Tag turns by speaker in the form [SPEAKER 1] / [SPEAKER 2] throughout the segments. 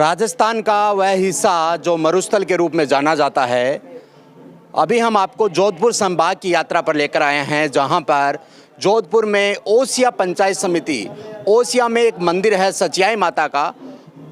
[SPEAKER 1] राजस्थान का वह हिस्सा जो मरुस्थल के रूप में जाना जाता है। अभी हम आपको जोधपुर संभाग की यात्रा पर लेकर आए हैं, जहां पर जोधपुर में ओसिया पंचायत समिति ओसिया में एक मंदिर है सचियाई माता का।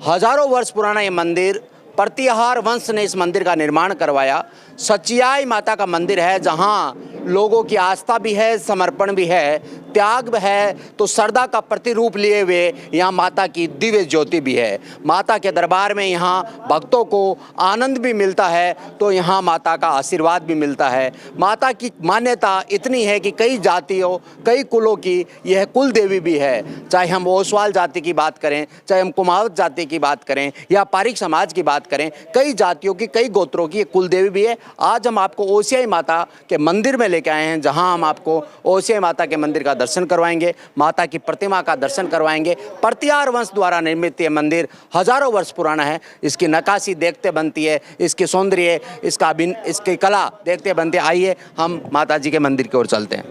[SPEAKER 1] हजारों वर्ष पुराना ये मंदिर, प्रतिहार वंश ने इस मंदिर का निर्माण करवाया। सचियाई माता का मंदिर है जहां लोगों की आस्था भी है, समर्पण भी है, त्याग भी है, तो श्रद्धा का प्रतिरूप लिए हुए यहाँ माता की दिव्य ज्योति भी है। माता के दरबार में यहाँ भक्तों को आनंद भी मिलता है, तो यहाँ माता का आशीर्वाद भी मिलता है। माता की मान्यता इतनी है कि कई जातियों, कई कुलों की यह कुल देवी भी है। चाहे हम ओसवाल जाति की बात करें, चाहे हम कुमावत जाति की बात करें या पारिक समाज की बात करें, कई जातियों की, कई गोत्रों की कुल देवी भी है। आज हम आपको ओसियाई माता के मंदिर में लेके आए हैं, जहां हम आपको ओसियाई माता के मंदिर का दर्शन करवाएंगे, माता की प्रतिमा का दर्शन करवाएंगे। प्रतिहार वंश द्वारा निर्मित ये मंदिर हजारों वर्ष पुराना है। इसकी नक्काशी देखते बनती है, इसकी सौंदर्य, इसकी कला देखते बनती है। आइए हम माता जी के मंदिर की ओर चलते हैं।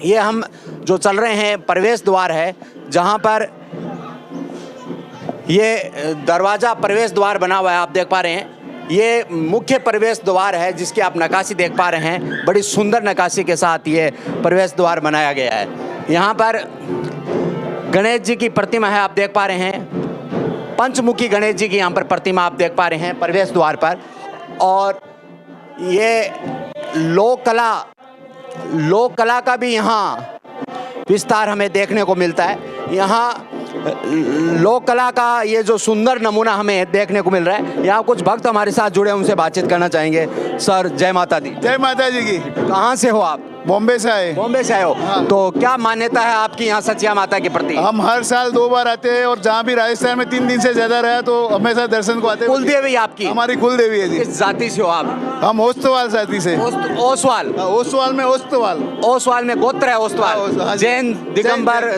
[SPEAKER 1] ये हम जो चल रहे हैं प्रवेश द्वार है, जहाँ पर ये दरवाज़ा प्रवेश द्वार बना हुआ है, आप देख पा रहे हैं। ये मुख्य प्रवेश द्वार है जिसकी आप नक्काशी देख पा रहे हैं। बड़ी सुंदर नक्काशी के साथ ये प्रवेश द्वार बनाया गया है। यहाँ पर गणेश जी की प्रतिमा है, आप देख पा रहे हैं। पंचमुखी गणेश जी की यहाँ पर प्रतिमा आप देख पा रहे हैं प्रवेश द्वार पर। और ये लोक कला का भी यहाँ विस्तार हमें देखने को मिलता है। यहाँ लोक कला का ये जो सुंदर नमूना हमें देखने को मिल रहा है। यहाँ कुछ भक्त हमारे साथ जुड़े, उनसे बातचीत करना चाहेंगे। सर, जय माता दी।
[SPEAKER 2] जय माता जी की।
[SPEAKER 1] कहाँ से हो आप?
[SPEAKER 2] बॉम्बे से आए।
[SPEAKER 1] बॉम्बे से आए हो?
[SPEAKER 2] हाँ।
[SPEAKER 1] तो क्या मान्यता है आपकी यहाँ सचिया माता के प्रति?
[SPEAKER 2] हम हर साल 2 बार आते हैं, और जहाँ भी राजस्थान में 3 दिन से ज्यादा रहा तो हमेशा दर्शन को आते हैं।
[SPEAKER 1] कुल देवी आपकी?
[SPEAKER 2] हमारी कुल देवी है जी।
[SPEAKER 1] किस जाति से हो आप?
[SPEAKER 2] हम ओस्तवाल जाति से।
[SPEAKER 1] ओसवाल?
[SPEAKER 2] ओस्तवाल में ओस्तवाल।
[SPEAKER 1] ओसवाल में गोत्र है ओस्तवाल। जैन दिगंबर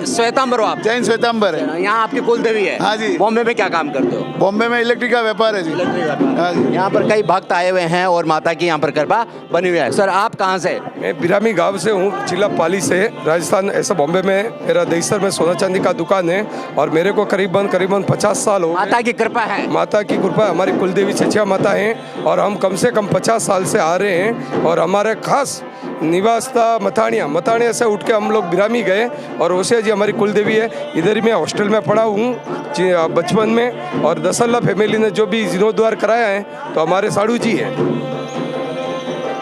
[SPEAKER 1] श्वेतांबर हो आप?
[SPEAKER 2] जैन श्वेतांबर है।
[SPEAKER 1] यहाँ आपकी कुल देवी है?
[SPEAKER 2] हाँ जी।
[SPEAKER 1] बॉम्बे में क्या काम करते हो?
[SPEAKER 2] बॉम्बे में इलेक्ट्रिक का व्यापार है जी। हाँ जी।
[SPEAKER 1] यहाँ पर कई भक्त आए हुए हैं और माता की यहाँ पर कृपा बनी हुई है। सर, आप कहाँ से?
[SPEAKER 3] मैं बिरामी गांव से हूँ, जिला पाली से, राजस्थान। ऐसा बॉम्बे में मेरा दहीसर में सोना चांदी का दुकान है, और मेरे को करीबन 50 साल हो।
[SPEAKER 1] माता की कृपा है?
[SPEAKER 3] माता की कृपा, हमारी कुलदेवी सचिया माता है, और हम कम से कम 50 साल से आ रहे हैं। और हमारे खास निवास था मथानिया से उठ के हम लोग बिरामी गए, और ओसिया जी हमारी कुलदेवी है। इधर ही मैं हॉस्टल में पढ़ा हूँ बचपन में, और दसल्ला फैमिली ने जो भी जीर्णोद्वार कराया है तो हमारे साड़ू जी हैं।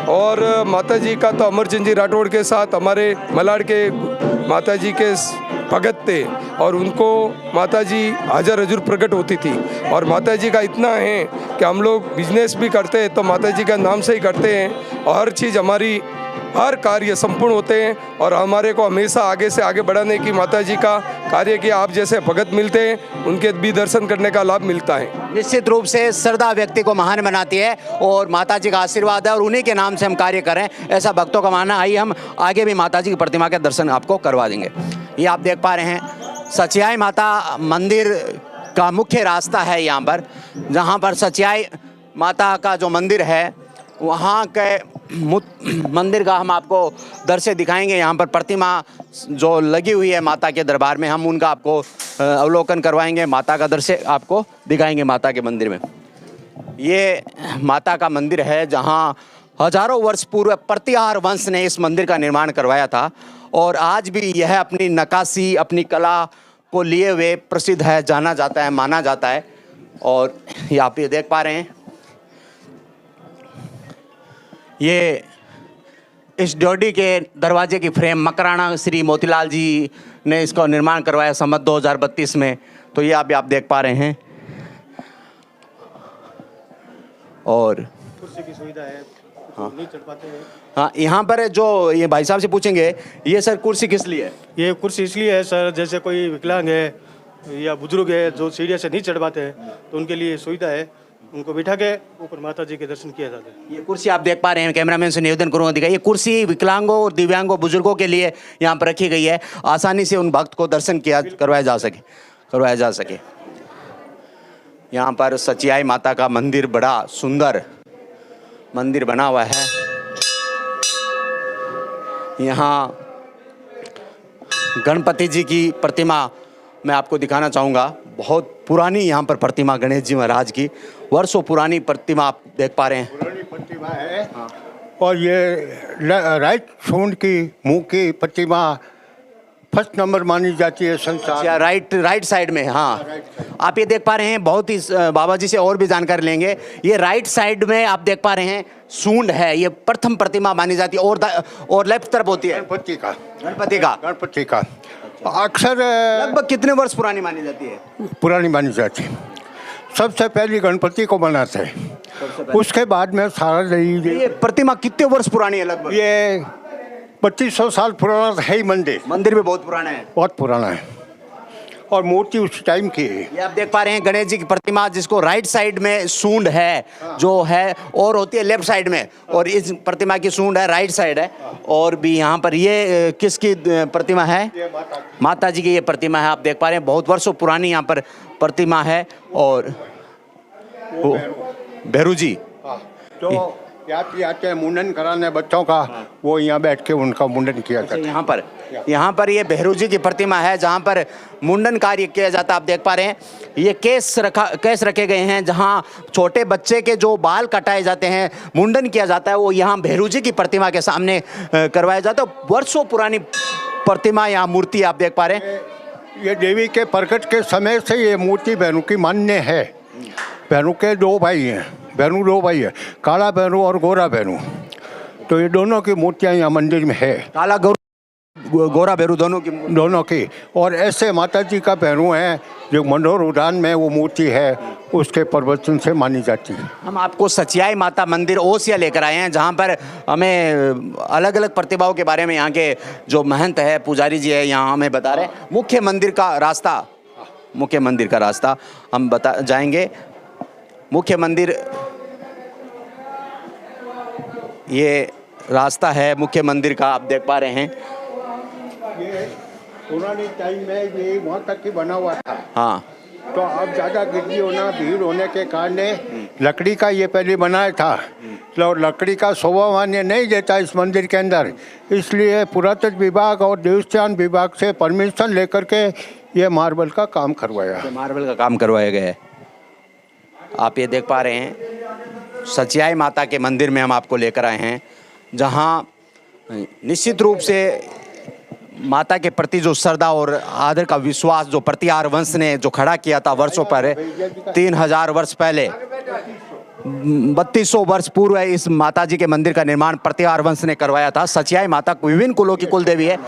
[SPEAKER 3] और माता जी का तो अमरचंद जी राठौड़ के साथ हमारे मलाड़ के माता जी के भगत थे, और उनको माता जी हाजर हजूर प्रकट होती थी। और माता जी का इतना है कि हम लोग बिजनेस भी करते हैं तो माता जी का नाम से ही करते हैं, और हर चीज़ हमारी, हर कार्य संपूर्ण होते हैं। और हमारे को हमेशा आगे से आगे बढ़ाने की माता जी का कार्य किया। आप जैसे भगत मिलते हैं, उनके भी दर्शन करने का लाभ मिलता है।
[SPEAKER 1] निश्चित रूप से श्रद्धा व्यक्ति को महान बनाती है, और माता जी का आशीर्वाद है, और उन्हीं के नाम से हम कार्य करें, ऐसा भक्तों का मानना। आइए हम आगे भी माता जी की प्रतिमा के दर्शन आपको करवा देंगे। ये आप देख पा रहे हैं सचियाई माता मंदिर का मुख्य रास्ता है यहाँ पर, जहाँ पर सचियाई माता का जो मंदिर है, वहाँ के मंदिर का हम आपको दृश्य दिखाएंगे। यहाँ पर प्रतिमा जो लगी हुई है माता के दरबार में, हम उनका आपको अवलोकन करवाएंगे, माता का दृश्य आपको दिखाएंगे माता के मंदिर में। ये माता का मंदिर है जहाँ हजारों वर्ष पूर्व प्रतिहार वंश ने इस मंदिर का निर्माण करवाया था, और आज भी यह अपनी नक्काशी, अपनी कला को लिए हुए प्रसिद्ध है, जाना जाता है, माना जाता है। और ये आप ये देख पा रहे हैं, ये इस ड्योढ़ी के दरवाजे की फ्रेम मकराना श्री मोतीलाल जी ने इसका निर्माण करवाया संवत 2032 में। तो ये आप देख पा रहे हैं। और
[SPEAKER 4] कुर्सी की सुविधा है, हाँ, नहीं चढ़ पाते हैं।
[SPEAKER 1] हाँ, यहाँ पर जो ये भाई साहब से पूछेंगे, ये सर कुर्सी किस लिए है?
[SPEAKER 4] ये कुर्सी इसलिए है सर, जैसे कोई विकलांग है या बुजुर्ग है जो सीढ़ियों से नहीं चढ़ पाते हैं, तो उनके लिए सुविधा है, उनको बिठा के ऊपर माता जी के दर्शन किया जाता है।
[SPEAKER 1] ये कुर्सी आप देख पा रहे हैं, कैमरामैन से निवेदन करूँगा दिखाइए। ये कुर्सी विकलांगों और दिव्यांगों बुजुर्गों के लिए यहाँ पर रखी गई है, आसानी से उन भक्त को दर्शन करवाया जा सके। यहाँ पर सचियाई माता का मंदिर, बड़ा सुंदर मंदिर बना हुआ है। यहाँ गणपति जी की प्रतिमा मैं आपको दिखाना चाहूँगा बहुत पुरानी यहाँ पर प्रतिमा गणेश जी महाराज की, वर्षों पुरानी प्रतिमा आप देख पा रहे हैं।
[SPEAKER 5] पुरानी प्रतिमा है और ये राइट सूंड की मुंह की प्रतिमा फर्स्ट नंबर मानी जाती है संसार।
[SPEAKER 1] या राइट साइड में, हाँ आप ये देख पा रहे हैं। बहुत ही बाबा जी से और भी जानकारी लेंगे। ये राइट साइड में आप देख पा रहे हैं सूंड है, ये प्रथम प्रतिमा मानी जाती है। और लेफ्ट तरफ होती है
[SPEAKER 5] गणपति का
[SPEAKER 1] गणपति का
[SPEAKER 5] अक्सर
[SPEAKER 1] लगभग कितने वर्ष पुरानी मानी जाती है?
[SPEAKER 5] पुरानी मानी जाती है। सबसे पहले गणपति को बनाते हैं, उसके बाद में सारा
[SPEAKER 1] ये प्रतिमा कितने वर्ष पुरानी है? लगभग
[SPEAKER 5] ये 2500 साल पुराना है ही मंदिर
[SPEAKER 1] भी बहुत पुराना है,
[SPEAKER 5] बहुत पुराना है और मूर्ति उस टाइम की है।
[SPEAKER 1] ये आप देख पा रहे हैं गणेश जी की प्रतिमा, जिसको राइट साइड में सूंड है जो है और होती है लेफ्ट साइड में, और इस प्रतिमा की सूंड है राइट साइड है। और भी यहाँ पर ये किसकी प्रतिमा है? माता जी की ये प्रतिमा है, आप देख पा रहे हैं बहुत वर्षों पुरानी यहाँ पर प्रतिमा है। और भैरू जी
[SPEAKER 5] तो यात्री आते हैं मुंडन कराने बच्चों का, वो यहाँ बैठ के उनका मुंडन किया करते हैं।
[SPEAKER 1] यहाँ पर ये भैरू जी की प्रतिमा है जहाँ पर मुंडन कार्य किया जाता है। आप देख पा रहे हैं ये केस रखे गए हैं, जहाँ छोटे बच्चे के जो बाल कटाए जाते हैं, मुंडन किया जाता है, वो यहाँ भैरू जी की प्रतिमा के सामने करवाया जाता है। वर्षों पुरानी प्रतिमा यहाँ मूर्ति आप देख पा रहे हैं।
[SPEAKER 5] ये देवी के प्रकट के समय से ये मूर्ति भैरू की मान्य है। भैरू के दो भाई हैं, काला भैरू और गोरा भैरू। तो ये दोनों की मूर्तियाँ यहाँ मंदिर में है,
[SPEAKER 1] काला गोरा भैरू दोनों की।
[SPEAKER 5] और ऐसे माता जी का भैरू है जो मंडोर उद्यान में वो मूर्ति है, उसके प्रवचन से मानी जाती है।
[SPEAKER 1] हम आपको सचियाई माता मंदिर ओसिया लेकर आए हैं, जहाँ पर हमें अलग अलग प्रतिभाओं के बारे में यहाँ के जो महंत है, पुजारी जी है, यहाँ हमें बता रहे हैं। मुख्य मंदिर का रास्ता हम जाएंगे। मुख्य मंदिर, ये रास्ता है मुख्य मंदिर का, आप देख पा रहे हैं।
[SPEAKER 5] ये पुराने टाइम में ये वहाँ तक ही बना हुआ था।
[SPEAKER 1] हाँ,
[SPEAKER 5] तो अब ज़्यादा गिरदी होना, भीड़ होने के कारण लकड़ी का ये पहले बनाया था, तो लकड़ी का शोभा मान्य नहीं देता इस मंदिर के अंदर, इसलिए पुरातत्व विभाग और देवस्थान विभाग से परमिशन लेकर के ये मार्बल का काम करवाया
[SPEAKER 1] गया है। आप ये देख पा रहे हैं सचियाई माता के मंदिर में हम आपको लेकर आए हैं, जहाँ निश्चित रूप से माता के प्रति जो श्रद्धा और आदर का विश्वास जो प्रतिहार वंश ने जो खड़ा किया था वर्षों पहले, 3000 वर्ष पहले, 3200 वर्ष पूर्व इस माता जी के मंदिर का निर्माण प्रतिहार वंश ने करवाया था। सचियाई माता विभिन्न कुलों की कुल देवी है।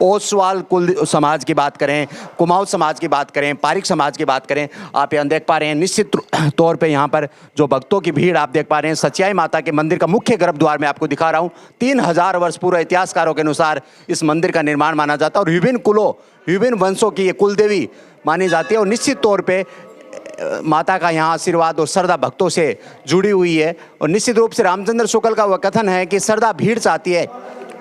[SPEAKER 1] ओसवाल कुल समाज की बात करें, कुमाऊं समाज की बात करें, पारिक समाज की बात करें, आप यहाँ देख पा रहे हैं निश्चित तौर पे यहाँ पर जो भक्तों की भीड़ आप देख पा रहे हैं। सचियाई माता के मंदिर का मुख्य गर्भद्वार में आपको दिखा रहा हूँ। 3000 वर्ष पूर्व इतिहासकारों के अनुसार इस मंदिर का निर्माण माना जाता है और विभिन्न कुलों, विभिन्न वंशों की ये कुल देवी मानी जाती है। और निश्चित तौर पर माता का यहाँ आशीर्वाद और श्रद्धा भक्तों से जुड़ी हुई है। और निश्चित रूप से रामचंद्र शुक्ल का वह कथन है कि श्रद्धा भीड़ चाहती है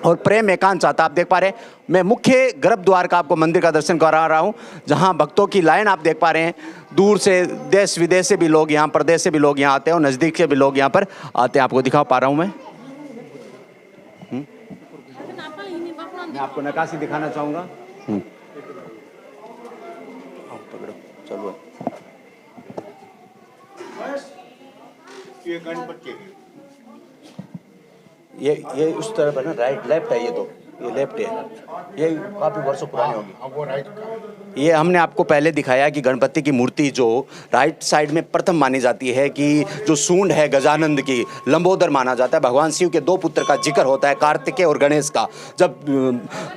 [SPEAKER 1] और प्रेम एकांत चाहता। आप देख पा रहे हैं मैं मुख्य गर्भद्वार का आपको मंदिर का दर्शन करा रहा हूँ, जहाँ भक्तों की लाइन आप देख पा रहे हैं। दूर से देश विदेश से भी लोग यहाँ, प्रदेश से भी लोग यहाँ आते हैं और नज़दीक से भी लोग यहाँ पर आते हैं। आपको दिखा पा रहा हूँ मैं आपको नक्काशी दिखाना चाहूँगा। चलो
[SPEAKER 5] ये गणपति,
[SPEAKER 1] ये उस तरफ है ना, राइट लेफ्ट है, ये लेफ्ट है, ये काफ़ी वर्षों पुरानी होगी।
[SPEAKER 5] वो राइट,
[SPEAKER 1] ये हमने आपको पहले दिखाया कि गणपति की मूर्ति जो राइट साइड में प्रथम मानी जाती है, कि जो सूंड है गजानंद की, लंबोदर माना जाता है। भगवान शिव के 2 पुत्र का जिक्र होता है, कार्तिकेय और गणेश का। जब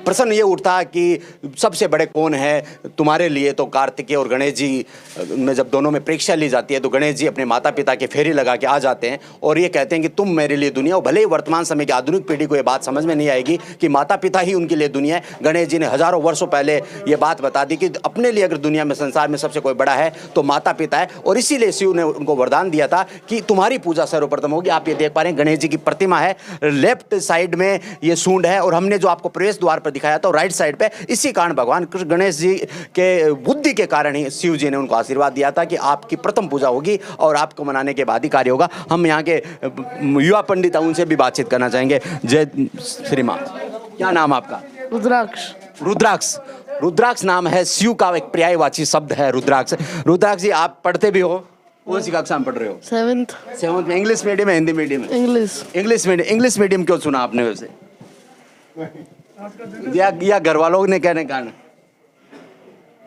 [SPEAKER 1] प्रश्न ये उठता कि सबसे बड़े कौन है तुम्हारे लिए, तो कार्तिकेय और गणेश जी में जब दोनों में परीक्षा ली जाती है, तो गणेश जी अपने माता पिता के फेरी लगा के आ जाते हैं और ये कहते हैं कि तुम मेरे लिए दुनिया हो। भले ही वर्तमान समय की आधुनिक पीढ़ी को ये बात समझ में नहीं आएगी कि माता पिता ही उनके लिए दुनिया है। गणेश जी ने हजारों वर्षों पहले ये बात बता दी कि अपने लिए अगर दुनिया में, संसार में सबसे कोई बड़ा है तो माता पिता है, और इसीलिए शिव ने उनको वरदान दिया था कि तुम्हारी पूजा सर्वप्रथम होगी। आप ये देख पा रहे हैं गणेश जी की प्रतिमा है, लेफ्ट साइड में ये सूंड है, और हमने जो आपको प्रवेश द्वार पर दिखाया था राइट साइड पे। इसी कारण भगवान कृष्ण गणेश जी के बुद्धि के कारण ही शिव जी ने उनको आशीर्वाद दिया था कि आपकी प्रथम पूजा होगी और आपको मनाने के बाद ही कार्य होगा। हम यहाँ के युवा पंडित उनसे भी बातचीत करना चाहेंगे। जय श्रीमान, क्या नाम आपका?
[SPEAKER 6] रुद्राक्ष।
[SPEAKER 1] रुद्राक्ष नाम है, शिव का एक पर्यायवाची शब्द है रुद्राक्ष। रुद्राक्ष जी आप पढ़ते भी हो, कौन सी कक्षा में पढ़ रहे हो? 7th में। इंग्लिश मीडियम है हिंदी मीडियम है? English medium. इंग्लिश मीडियम क्यों चुना आपने वैसे? या घर वालों ने कहने का?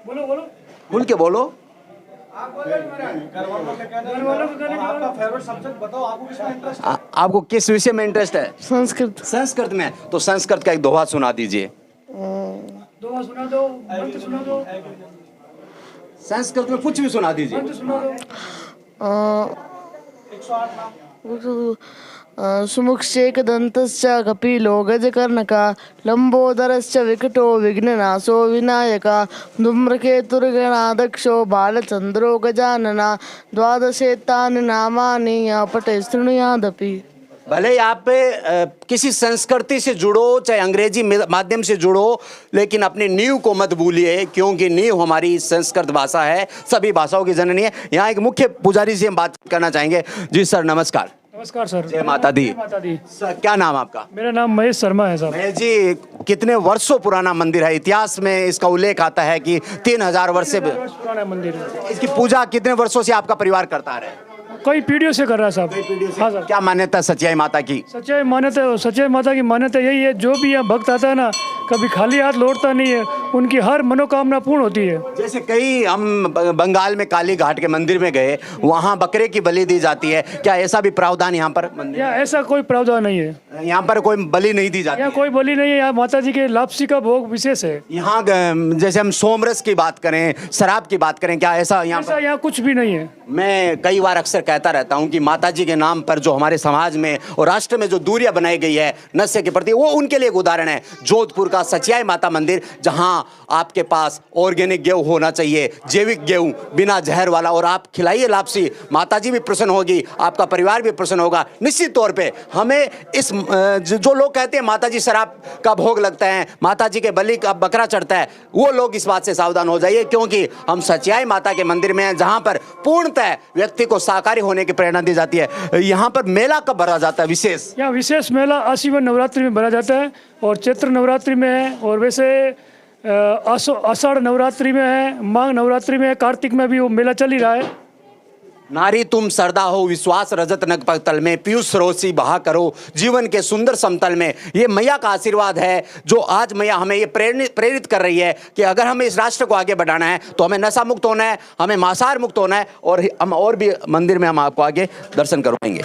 [SPEAKER 1] बोलो खुल के बोलो। आपको किस विषय में इंटरेस्ट है?
[SPEAKER 6] संस्कृत।
[SPEAKER 1] संस्कृत में? तो संस्कृत का एक दोहा सुना दीजिए।
[SPEAKER 6] दोहा सुना दो, मंत्र सुना दो।
[SPEAKER 1] संस्कृत में कुछ भी सुना दीजिए।
[SPEAKER 6] सुमुक्षेक दंतश्च कपिलो गजकर्णका लंबोदरश्च विकटो विघ्ननाशो विनायका धूम्रकेतुर्गणादक्षो बालचंद्रो गजानना द्वादशेतानि नामानि पठे शृणुयादपि।
[SPEAKER 1] भले ही आप किसी संस्कृति से जुड़ो, चाहे अंग्रेजी माध्यम से जुड़ो, लेकिन अपनी नींव को मत भूलिए, क्योंकि नींव हमारी संस्कृत भाषा है, सभी भाषाओं की जननी है। यहाँ एक मुख्य पुजारी से हम बात करना चाहेंगे। जी सर नमस्कार।
[SPEAKER 7] नमस्कार सर।
[SPEAKER 1] जय माता दी।
[SPEAKER 7] माता दी।
[SPEAKER 1] सर क्या नाम आपका?
[SPEAKER 7] मेरा नाम महेश शर्मा है सर।
[SPEAKER 1] महेश जी, कितने वर्षों पुराना मंदिर है? इतिहास में इसका उल्लेख आता है कि 3000 वर्ष से
[SPEAKER 7] पुराना मंदिर है।
[SPEAKER 1] इसकी पूजा कितने वर्षों से आपका परिवार करता आ रहा है?
[SPEAKER 7] कई पीढ़ियों से कर रहा है साहब। हाँ सर।
[SPEAKER 1] क्या मान्यता सच्चाई माता की?
[SPEAKER 7] सच्चाई माता की मान्यता यही है, जो भी यहाँ भक्त आता है ना, कभी खाली हाथ लौटता नहीं है, उनकी हर मनोकामना पूर्ण होती है।
[SPEAKER 1] जैसे कई हम बंगाल में काली घाट के मंदिर में गए, वहाँ बकरे की बलि दी जाती है, क्या ऐसा भी प्रावधान यहाँ पर मंदिर?
[SPEAKER 7] यहाँ ऐसा कोई प्रावधान नहीं है।
[SPEAKER 1] यहाँ पर कोई बलि नहीं दी जाती?
[SPEAKER 7] यहाँ कोई बलि नहीं है। यहाँ माता जी के लापसी का भोग विशेष है।
[SPEAKER 1] यहाँ जैसे हम सोमरस की बात करें, शराब की बात करें, क्या ऐसा
[SPEAKER 7] यहाँ कुछ भी नहीं है।
[SPEAKER 1] मैं कई बार अक्सर कहता रहता हूँ कि माता जी के नाम पर जो हमारे समाज में और राष्ट्र में जो दूरियां बनाई गई है नशे के प्रति, वो उनके लिए एक उदाहरण है। जोधपुर का सचियाई माता मंदिर, जहां आपके पास ऑर्गेनिक गेहूं होना चाहिए, जैविक गेहूं, बिना जहर वाला, और आप खिलाइए लापसी, माता जी भी प्रसन्न होगी, आपका परिवार भी प्रसन्न होगा। निश्चित तौर पे हमें इस जो लोग कहते हैं माता जी शराब का भोग लगता है, माता जी के बलि का बकरा चढ़ता है, वो लोग इस बात से सावधान हो जाइए, क्योंकि हम सचियाई माता के मंदिर में हैं, जहां पर पूर्णतः व्यक्ति को शाकाहारी होने की प्रेरणा दी जाती है। यहाँ पर मेला कब भरा जाता है विशेष? यहाँ
[SPEAKER 7] विशेष मेला आश्विन नवरात्रि में भरा जाता है, और चैत्र नवरात्रि में है, और वैसे आषाढ़ नवरात्रि में है, माघ नवरात्रि में है, कार्तिक में भी वो मेला चल ही रहा है।
[SPEAKER 1] नारी तुम सरदा हो विश्वास रजत नग पतल में, पीयूष रोसी बहा करो जीवन के सुंदर समतल में। ये मैया का आशीर्वाद है, जो आज मैया हमें ये प्रेरित कर रही है कि अगर हमें इस राष्ट्र को आगे बढ़ाना है तो हमें नशा मुक्त होना है, हमें मांसाहार मुक्त होना है, और हम और भी मंदिर में हम आपको आगे दर्शन करवाएंगे।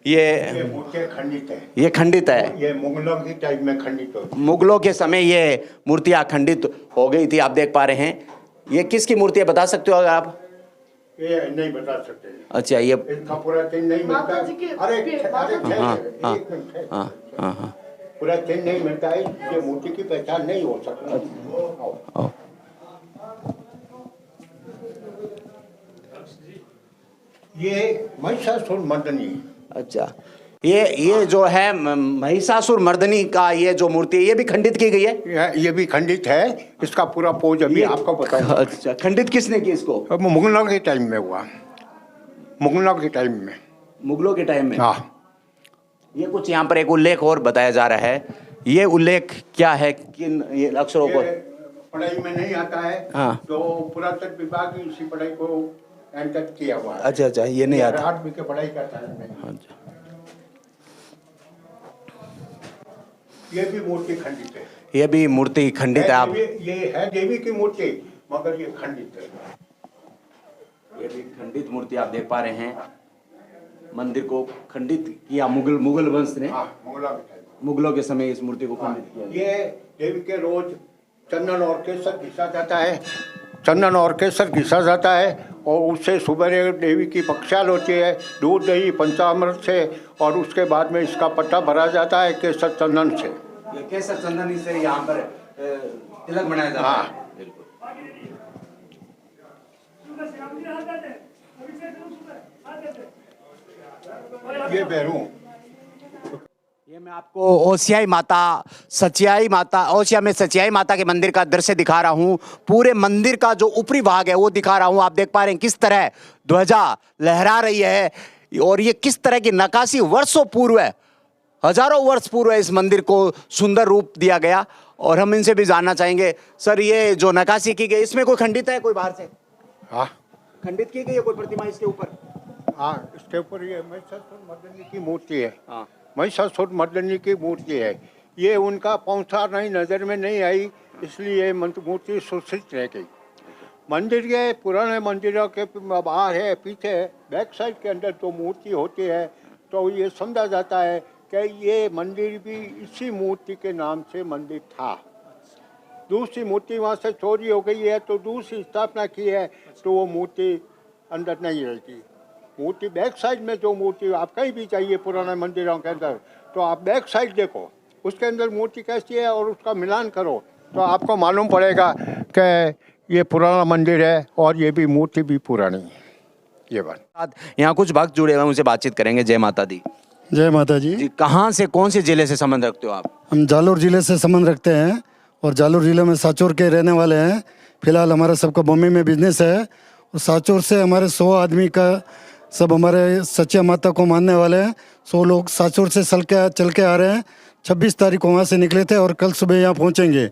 [SPEAKER 1] ये
[SPEAKER 5] मूर्तियाँ खंडित है।
[SPEAKER 1] ये खंडित है।
[SPEAKER 5] ये मुगलों की टाइम में खंडित हो,
[SPEAKER 1] मुगलों के समय ये मूर्तियाँ खंडित हो गई थी, आप देख पा रहे हैं। ये किसकी मूर्ति है बता सकते हो अगर आप?
[SPEAKER 5] ये नहीं बता सकते।
[SPEAKER 1] अच्छा, ये
[SPEAKER 5] इसका पूरा चिन्ह नहीं मिलता। अरे
[SPEAKER 1] हाँ,
[SPEAKER 5] पूरा चिन्ह नहीं मिलता है, ये मूर्ति की पहचान नहीं हो सकती। ये महिषासुर मर्दनी।
[SPEAKER 1] अच्छा, ये जो है महिषासुर मर्दनी का ये जो मूर्ति है, ये भी खंडित की गई है?
[SPEAKER 5] ये भी खंडित है। इसका पूरा पोज अभी आपको बताऊं।
[SPEAKER 1] अच्छा, खंडित किसने की इसको?
[SPEAKER 5] मुगलों के टाइम में हुआ। मुगलों के टाइम में।
[SPEAKER 1] मुगलों के टाइम में?
[SPEAKER 5] हाँ।
[SPEAKER 1] ये कुछ यहाँ पर एक उल्लेख और बताया जा रहा है, ये उल्लेख क्या है, किन ये अक्षरों को?
[SPEAKER 5] पढ़ाई में नहीं आता है।
[SPEAKER 1] हाँ।
[SPEAKER 5] तो पुरातत्व विभाग की उसी पढ़ाई को एंटर किया हुआ है।
[SPEAKER 1] अच्छा, ये नहीं आता।
[SPEAKER 5] 8वीं की पढ़ाई करता है मैं। ये भी मूर्ति खंडित है।
[SPEAKER 1] ये भी मूर्ति खंडित है। आप
[SPEAKER 5] ये है देवी की मूर्ति, मगर ये खंडित है।
[SPEAKER 1] ये भी खंडित मूर्ति आप देख पा रहे हैं। मंदिर को खंडित किया मुगल वंश ने। मुगलों के समय इस मूर्ति को खंडित किया।
[SPEAKER 5] ये देवी के रोज चंदन और केसर घिसा जाता है। चंदन और केसर घिसा जाता है, और उससे सुबह देवी की बख्शाल होती है, दूध दही पंचामृत से, और उसके बाद में इसका पट्टा भरा जाता है केसर चंदन से।
[SPEAKER 1] ये केसर चंदन से यहाँ पर तिलक बनाया जाता है। बिल्कुल।
[SPEAKER 5] ये बैरू
[SPEAKER 1] ये मैं आपको ओसियाई में सचियाई माता के मंदिर का दृश्य दिखा रहा हूँ। पूरे मंदिर का जो ऊपरी भाग है वो दिखा रहा हूँ। आप देख पा रहे हैं किस तरह ध्वजा लहरा रही है, और ये किस तरह की नक्काशी वर्षों पूर्व है, हजारों वर्ष पूर्व इस मंदिर को सुंदर रूप दिया गया। और हम इनसे भी जानना चाहेंगे। सर, ये जो नक्काशी की गई इसमें कोई खंडित है, कोई बाहर से
[SPEAKER 5] हाँ
[SPEAKER 1] खंडित की गई है कोई प्रतिमा इसके ऊपर?
[SPEAKER 5] हाँ, इसके ऊपर ये महिषासुर मर्दनी की मूर्ति है।
[SPEAKER 1] हाँ।
[SPEAKER 5] महिषासुर मर्दनी की मूर्ति है। ये उनका पहुंचा नहीं, नज़र में नहीं आई, इसलिए मूर्ति सुरक्षित रह गई। मंदिर के पुराने मंदिरों के बाहर है, पीछे बैक साइड के अंदर जो मूर्ति होती है, तो ये समझा जाता है कि ये मंदिर भी इसी मूर्ति के नाम से मंदिर था। दूसरी मूर्ति वहाँ से चोरी हो गई है, तो दूसरी स्थापना की है, तो वो मूर्ति अंदर नहीं रहती। मूर्ति बैक साइड में जो मूर्ति आप कहीं भी चाहिए पुराने मंदिरों के अंदर, तो आप बैक साइड देखो, उसके अंदर मूर्ति कैसी है और उसका मिलान करो, तो आपको मालूम पड़ेगा कि ये पुराना मंदिर है और ये भी मूर्ति भी पुरानी है। ये बात।
[SPEAKER 1] यहाँ कुछ भक्त जुड़े हुए हैं, उनसे बातचीत करेंगे। जय माता दी।
[SPEAKER 8] जय माता जी।
[SPEAKER 1] जी, कहाँ से, कौन से जिले से संबंध रखते हो आप?
[SPEAKER 8] हम जालोर ज़िले से संबंध रखते हैं और जालोर ज़िले में साचोर के रहने वाले हैं। फिलहाल हमारा सबका बॉम्बे में बिजनेस है और साचोर से हमारे 100 आदमी का सब हमारे सच्चे माता को मानने वाले हैं। 100 लोग साचोर से चल के आ रहे हैं। 26 तारीख को वहाँ से निकले थे और कल सुबह यहाँ पहुँचेंगे।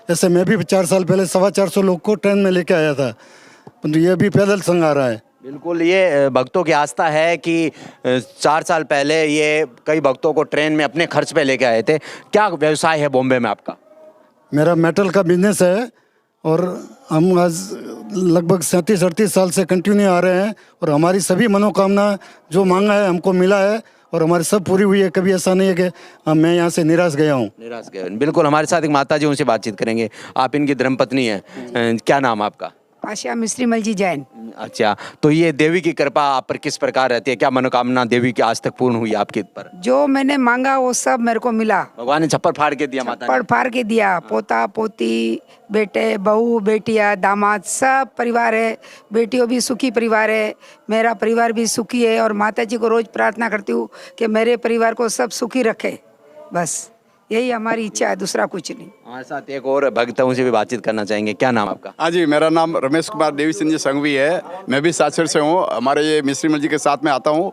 [SPEAKER 8] जैसे मैं भी 4 साल पहले 450 लोग को ट्रेन में लेके आया था, तो ये भी पैदल संग आ रहा है।
[SPEAKER 1] बिल्कुल, ये भक्तों की आस्था है कि 4 साल पहले ये कई भक्तों को ट्रेन में अपने खर्च पे लेके आए थे। क्या व्यवसाय है बॉम्बे में आपका?
[SPEAKER 8] मेरा मेटल का बिजनेस है और हम आज लगभग 37-38 साल से कंटिन्यू आ रहे हैं और हमारी सभी मनोकामना जो मांगा है हमको मिला है और हमारी सब पूरी हुई है। कभी ऐसा नहीं है कि मैं यहाँ से निराश गया हूँ।
[SPEAKER 1] निराश गए? बिल्कुल, हमारे साथ एक माता जी, उनसे बातचीत करेंगे। आप इनकी धर्मपत्नी हैं, क्या नाम आपका?
[SPEAKER 9] आशा मिश्रीमल जी जैन।
[SPEAKER 1] अच्छा, तो ये देवी की कृपा आप पर किस प्रकार रहती है? क्या मनोकामना देवी की आज तक पूर्ण हुई आपके पर?
[SPEAKER 9] जो मैंने मांगा वो सब मेरे को मिला।
[SPEAKER 1] भगवान ने छप्पर फाड़ के दिया? माता
[SPEAKER 9] छप्पर फाड़ के दिया। पोता पोती, बेटे बहू बेटिया दामाद सब परिवार है। बेटियों भी सुखी परिवार है, मेरा परिवार भी सुखी है और माता जी को रोज प्रार्थना करती हूँ कि मेरे परिवार को सब सुखी रखे। बस यही हमारी इच्छा है, दूसरा कुछ नहीं।
[SPEAKER 1] हमारे साथ एक और भक्त है, उनसे भी बातचीत करना चाहेंगे। क्या नाम आपका?
[SPEAKER 2] हाँ जी, मेरा नाम रमेश कुमार देवी सिंह जी संघवी है। मैं भी साचर से हूँ। हमारे ये मिश्रीमल जी के साथ में आता हूँ।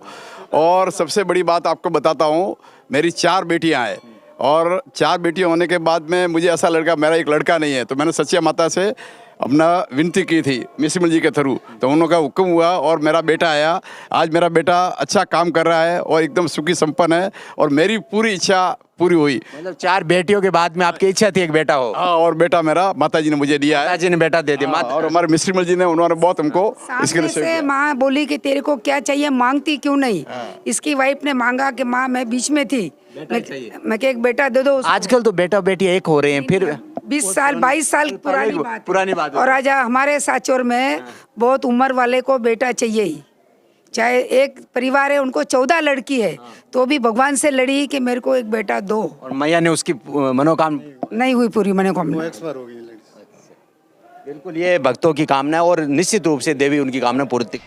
[SPEAKER 2] और सबसे बड़ी बात आपको बताता हूँ, मेरी 4 बेटियाँ हैं और 4 बेटियाँ होने के बाद में मुझे ऐसा लड़का, मेरा एक लड़का नहीं है, तो मैंने सच्ची माता से अपना विनती की थी मिश्रीमल जी के थ्रू, तो उन लोगों का हुक्म हुआ और मेरा बेटा आया। आज मेरा बेटा अच्छा काम कर रहा है और एकदम सुखी संपन्न है और मेरी पूरी इच्छा पूरी हुई।
[SPEAKER 1] मतलब 4 बेटियों के बाद में आपकी इच्छा थी एक बेटा हो?
[SPEAKER 2] हाँ, और बेटा मेरा माता जी ने मुझे दिया है।
[SPEAKER 1] माता जी ने बेटा दे दिया।
[SPEAKER 2] हाँ, और हमारे मिश्रीमल जी ने, उन्होंने बहुत हमको इसके
[SPEAKER 9] सामने
[SPEAKER 2] लिए
[SPEAKER 9] से माँ बोली कि तेरे को क्या चाहिए, मांगती क्यों नहीं। इसकी वाइफ ने मांगा कि माँ मैं बीच में थी, मैं एक बेटा दे दो।
[SPEAKER 1] आजकल तो बेटा बेटी एक हो रहे हैं, फिर
[SPEAKER 9] 20 साल 22 साल
[SPEAKER 1] पुरानी बात है।
[SPEAKER 9] और आज हमारे साचोर में बहुत उम्र वाले को बेटा चाहिए ही। चाहे एक परिवार है उनको 14 लड़की है, तो भी भगवान से लड़ी कि मेरे को एक बेटा दो,
[SPEAKER 1] और मैया ने उसकी मनोकामना
[SPEAKER 9] नहीं हुई पूरी मनोकामना।
[SPEAKER 1] बिल्कुल, ये भक्तों की कामना है और निश्चित रूप से देवी उनकी कामना पूर्ति।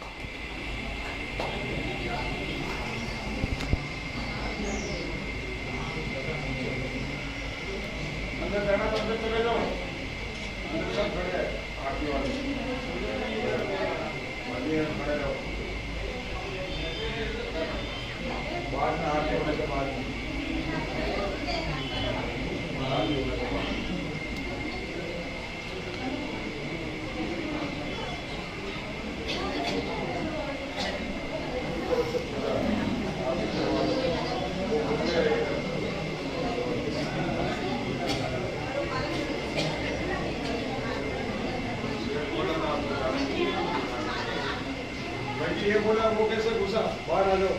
[SPEAKER 3] ये बोला वो कैसे घुसा बाहर आ जाओ,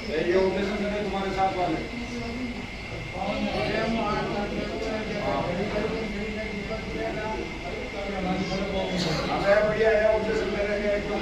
[SPEAKER 3] ये ऑपरेशन करने तुम्हारे साथ वाले। बढ़िया है, ऑपरेशन करेंगे एकदम।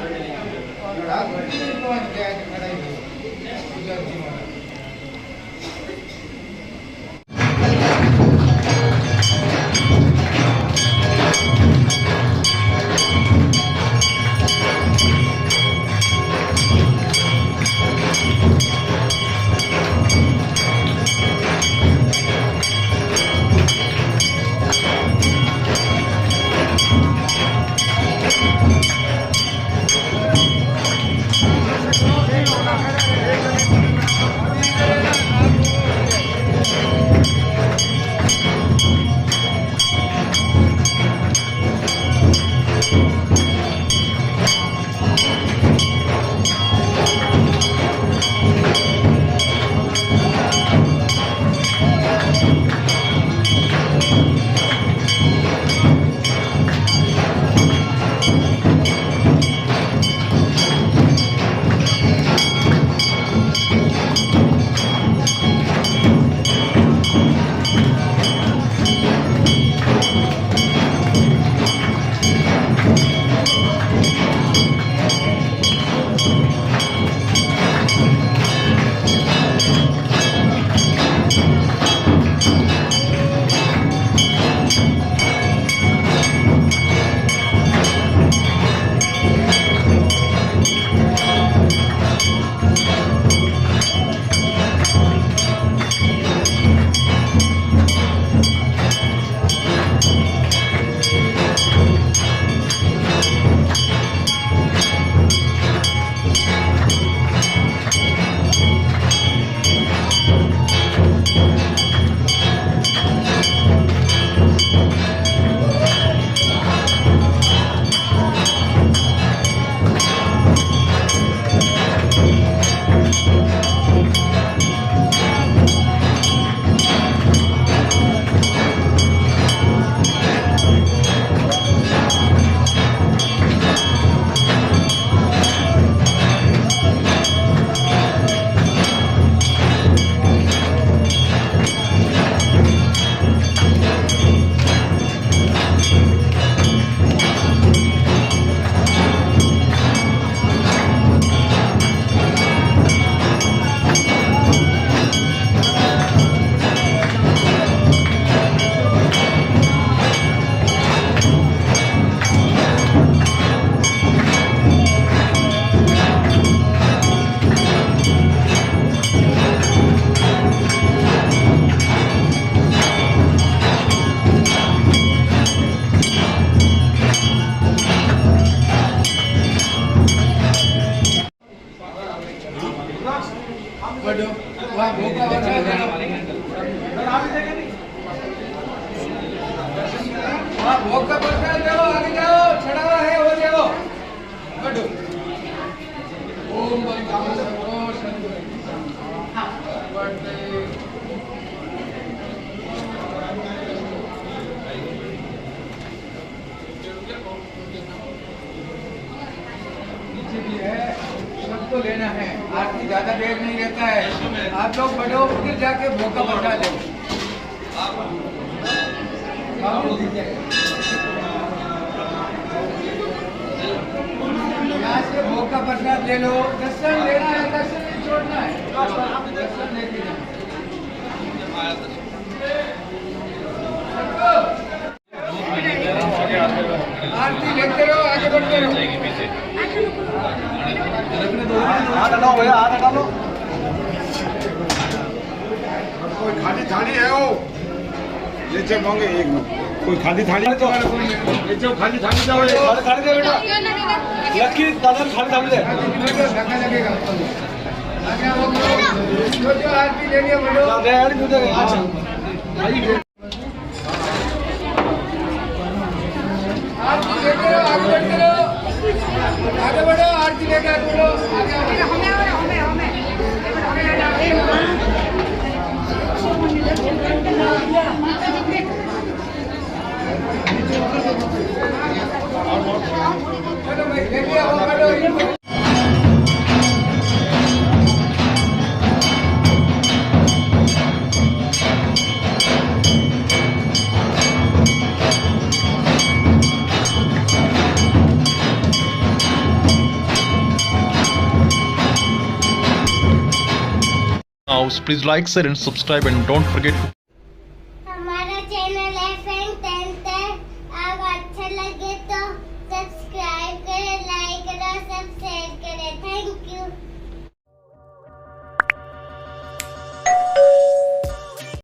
[SPEAKER 10] को लेना है, आरती ज्यादा देर नहीं रहता है। आप लोग बढ़ो, फिर जाके भोका बना लो। यहाँ से भोका प्रसाद ले लो। दर्शन लेना है, दर्शन नहीं छोड़ना है। दर्शन लेके जाना। आरती लेते रहो, आगे बढ़ते रहो।
[SPEAKER 5] कोई खाली थाली है वो नीचे मांगे एक मिनट कोई खाली थाली तो नीचे खाली थाली जाओ खाली दे बेटा लकी दादा खाली थाली दे
[SPEAKER 10] धक्का लगेगा। आगे आओ, जो आरती लेनी है बोलो। आरती लेते रहो, आगे बढ़ते रहो। आगे बढ़ो, आरती लेके आगे बढ़ो। आगे आओ। चलो भाई, लेके आओ, बढ़ो।
[SPEAKER 11] Now, please like, share and subscribe and don't forget to